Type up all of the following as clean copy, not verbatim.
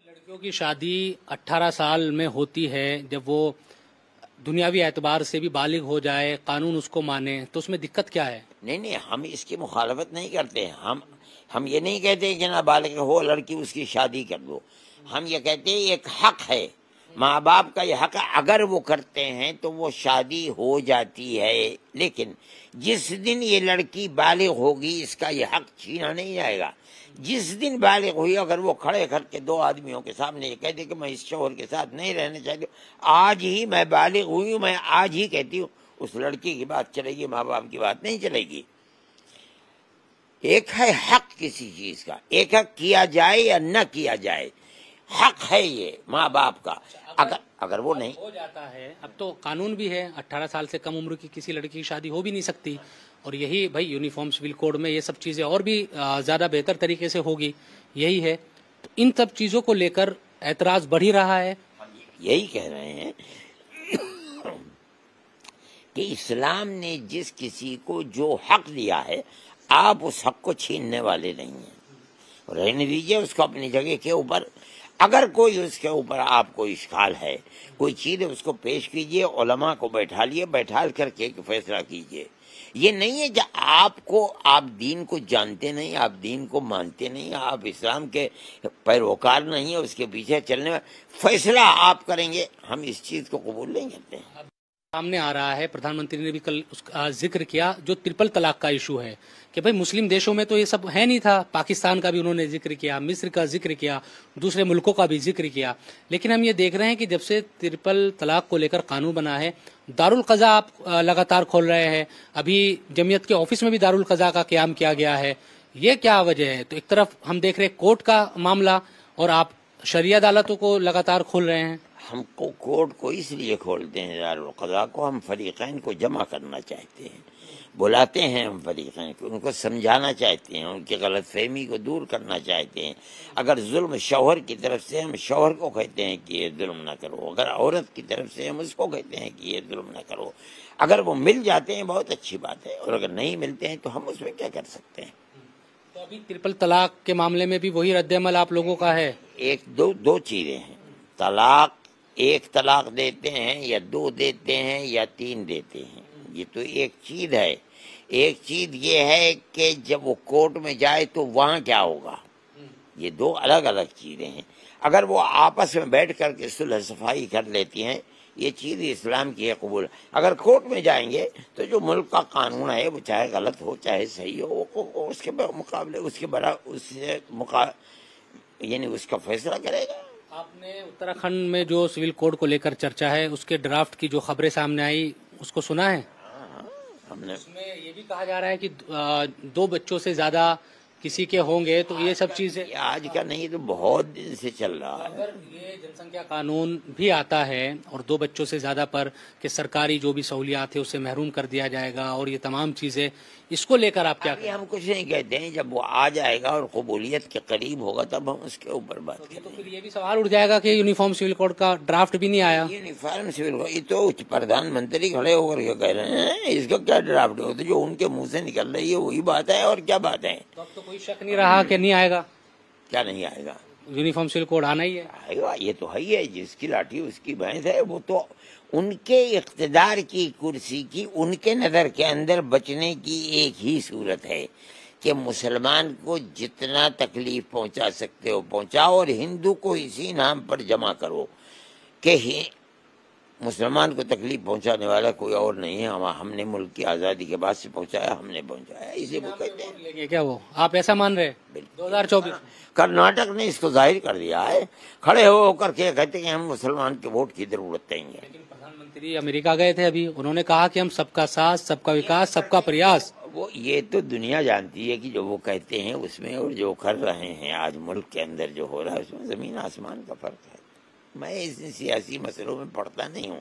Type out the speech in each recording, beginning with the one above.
لڑکیوں کی شادی 18 سال میں ہوتی ہے، جب وہ دنیاوی اعتبار سے بھی بالغ ہو جائے، قانون اس کو مانے، تو اس میں دقت کیا ہے؟ نہیں، ہم اس کی مخالفت نہیں کرتے ہیں. ہم یہ نہیں کہتے کہ نابالغ ہو لڑکی اس کی شادی کر دو. ہم یہ کہتے ہیں ایک حق ہے، ماں باپ کا یہ حق ہے. اگر وہ کرتے ہیں تو وہ شادی ہو جاتی ہے، لیکن جس دن یہ لڑکی بالغ ہوگی اس کا یہ حق چھینا نہیں جائے گا. جس دن بالغ ہوئی اگر وہ کھڑے کر کے دو آدمیوں کے سامنے یہ کہہ دے کہ میں اس شوہر کے ساتھ نہیں رہنا چاہتی ہوں، آج ہی میں بالغ ہوئی ہوں، میں آج ہی کہتی ہوں، اس لڑکی کی بات چلے گی، ماں باپ کی بات نہیں چلے گی. ایک ہے حق کسی چیز کا، ایک ہے کیا جائے یا نہ کیا جائے. حق ہے یہ ماں باپ کا. اگر وہ نہیں ہو جاتا ہے، اب تو قانون بھی ہے، 18 سال سے کم عمر کی کسی لڑکی کی شادی ہو بھی نہیں سکتی، اور یہی بھائی یونیفارم سول کوڈ میں یہ سب چیزیں اور بھی زیادہ بہتر طریقے سے ہوگی، یہی ہے. تو ان سب چیزوں کو لے کر اعتراض بڑھ ہی رہا ہے. یہی کہہ رہے ہیں کہ اسلام نے جس کسی کو جو حق دیا ہے آپ اس حق کو چھیننے والے نہیں ہیں. رہنے دیجیے اس کو اپنی جگہ کے اوپر. اگر کوئی اس کے اوپر آپ کو اشکال ہے، کوئی چیز اس کو پیش کیجئے، علماء کو بیٹھال کر کے ایک فیصلہ کیجئے. یہ نہیں ہے کہ آپ دین کو جانتے نہیں، آپ دین کو مانتے نہیں، آپ اسلام کے پیروکار نہیں ہیں، اس کے پیچھے چلنے میں فیصلہ آپ کریں گے. ہم اس چیز کو قبول نہیں کرتے ہیں. سامنے آ رہا ہے، پردھان منتری نے بھی کل اس کا ذکر کیا، جو ٹرپل طلاق کا ایشو ہے، کہ بھئی مسلم دیشوں میں تو یہ سب ہے نہیں تھا. پاکستان کا بھی انہوں نے ذکر کیا، مصر کا ذکر کیا، دوسرے ملکوں کا بھی ذکر کیا. لیکن ہم یہ دیکھ رہے ہیں کہ جب سے ٹرپل طلاق کو لے کر قانون بنا ہے، دارالقضاء آپ لگاتار کھول رہے ہیں. ابھی جمعیت کے آفس میں بھی دارالقضاء کا قیام کیا گیا ہے. یہ کیا وجہ ہے؟ تو ایک طرف ہم دیکھ رہے ہیں کورٹ کا معاملہ، اور آپ شرعی عدالتوں کو لگاتار کھول رہے ہیں. ہم کو کورٹ کو اس لیے کھولتے ہیں دارالقضاء کو، ہم فریقین کو جمع کرنا چاہتے ہیں، بلاتے ہیں ہم فریقین کو، ان کو سمجھانا چاہتے ہیں، ان کی غلط فہمی کو دور کرنا چاہتے ہیں. اگر ظلم شوہر کی طرف سے ہم شوہر کو کہتے ہیں کہ یہ ظلم نہ کرو، اگر عورت کی طرف سے ہم اس کو کہتے ہیں کہ یہ ظلم نہ کرو. اگر وہ مل جاتے ہیں بہت اچھی بات ہے، اور اگر نہیں ملتے ہیں تو ہم اس میں کیا کر سکتے ہیں. تو ابھی ٹرپل طلاق کے معاملے میں بھی وہی رد عمل آپ لوگوں کا ہے؟ دو چیزیں ہیں. طلاق، ایک طلاق دیتے ہیں یا دو دیتے ہیں یا تین دیتے ہیں، یہ تو ایک چیز ہے. ایک چیز یہ ہے کہ جب وہ کورٹ میں جائے تو وہاں کیا ہوگا. یہ دو الگ الگ چیزیں ہیں. اگر وہ آپس میں بیٹھ کر کے صلح صفائی کر لیتی ہیں، یہ چیز اسلام کی ہے، قبول. اگر کورٹ میں جائیں گے تو جو ملک کا قانون ہے وہ چاہے غلط ہو چاہے صحیح ہو، وہ اس کے مقابلے یعنی اس کا فیصلہ کرے گا. آپ نے اتراکھنڈ میں جو سول کوڈ کو لے کر چرچا ہے، اس کے ڈرافٹ کی جو خبریں سامنے آئی، اس کو سنا ہے؟ ہم نے اس میں یہ بھی کہا جا رہا ہے کہ 2 بچوں سے زیادہ کسی کے ہوں گے، تو یہ سب چیزیں آج کا نہیں تو بہت دن سے چل رہا ہے. اگر یہ جن سنکھیا قانون بھی آتا ہے اور 2 بچوں سے زیادہ پر کہ سرکاری جو بھی سہولیات ہے اسے محروم کر دیا جائے گا، اور یہ تمام چیزیں، اس کو لے کر آپ کیا کہیں؟ ہم کچھ نہیں کہتے ہیں. جب وہ آ جائے گا اور قبولیت کے قریب ہوگا تب ہم اس کے اوپر بات کریں گے. تو پھر یہ بھی سوال اٹھ جائے گا کہ یونیفارم سول کوڈ کا ڈرافٹ بھی نہیں آیا. یونیفارم سول کوڈ، یہ تو پردھان منتری کھڑے ہو کر کے کہہ رہے ہیں اس کا کیا ڈرافٹ ہوتا ہے؟ جو ان کے منہ سے نکل رہی ہے وہی بات ہے، اور کیا بات ہے. تو اب تو کوئی شک نہیں رہا کہ نہیں آئے گا. کیا نہیں آئے گا؟ یونیفارم سول کوڈ آنا ہی ہے. آئے گا، یہ تو ہے ہی ہے. جس کی لاٹھی اس کی بھینس ہے. وہ تو ان کے اقتدار کی کرسی کی، ان کے نظر کے اندر بچنے کی ایک ہی صورت ہے کہ مسلمان کو جتنا تکلیف پہنچا سکتے ہو پہنچاؤ، اور ہندو کو اسی نام پر جمع کرو کہ مسلمان کو تکلیف پہنچانے والا کوئی اور نہیں ہے. ہم نے ملک کی آزادی کے بعد سے پہنچایا، ہم نے پہنچایا، اسے وہ کہتے ہیں. کیا وہ آپ ایسا مان رہے 2024 کرناٹک نے اس کو ظاہر کر دیا ہے، کھڑے ہو کر کے کہتے ہیں کہ ہم مسلمان کے ووٹ کی ضرورت نہیں ہے. لیکن پردھان منتری امریکہ گئے تھے ابھی، انہوں نے کہا کہ ہم سب کا ساتھ، سب کا وکاس، سب کا پریاس. وہ یہ تو دنیا جانتی ہے کہ جو وہ کہتے ہیں اس میں اور جو کر رہے ہیں آج ملک کے اندر جو ہو رہا ہے اس میں زمین آسمان کا فرق ہے. میں اس سیاسی مسئلوں میں پڑھتا نہیں ہوں.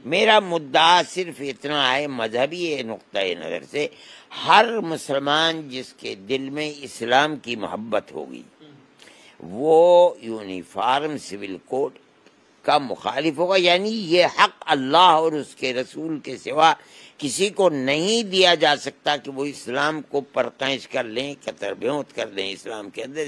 میرا مدعا صرف اتنا ہے، مذہبی نقطۂ نظر سے ہر مسلمان جس کے دل میں اسلام کی محبت ہوگی وہ یونیفارم سول کوڈ کا مخالف ہوگا. یعنی یہ حق اللہ اور اس کے رسول کے سوا کسی کو نہیں دیا جا سکتا کہ وہ اسلام کو پرقینچ کر لیں، کتر بیوت کر لیں اسلام کے اندر.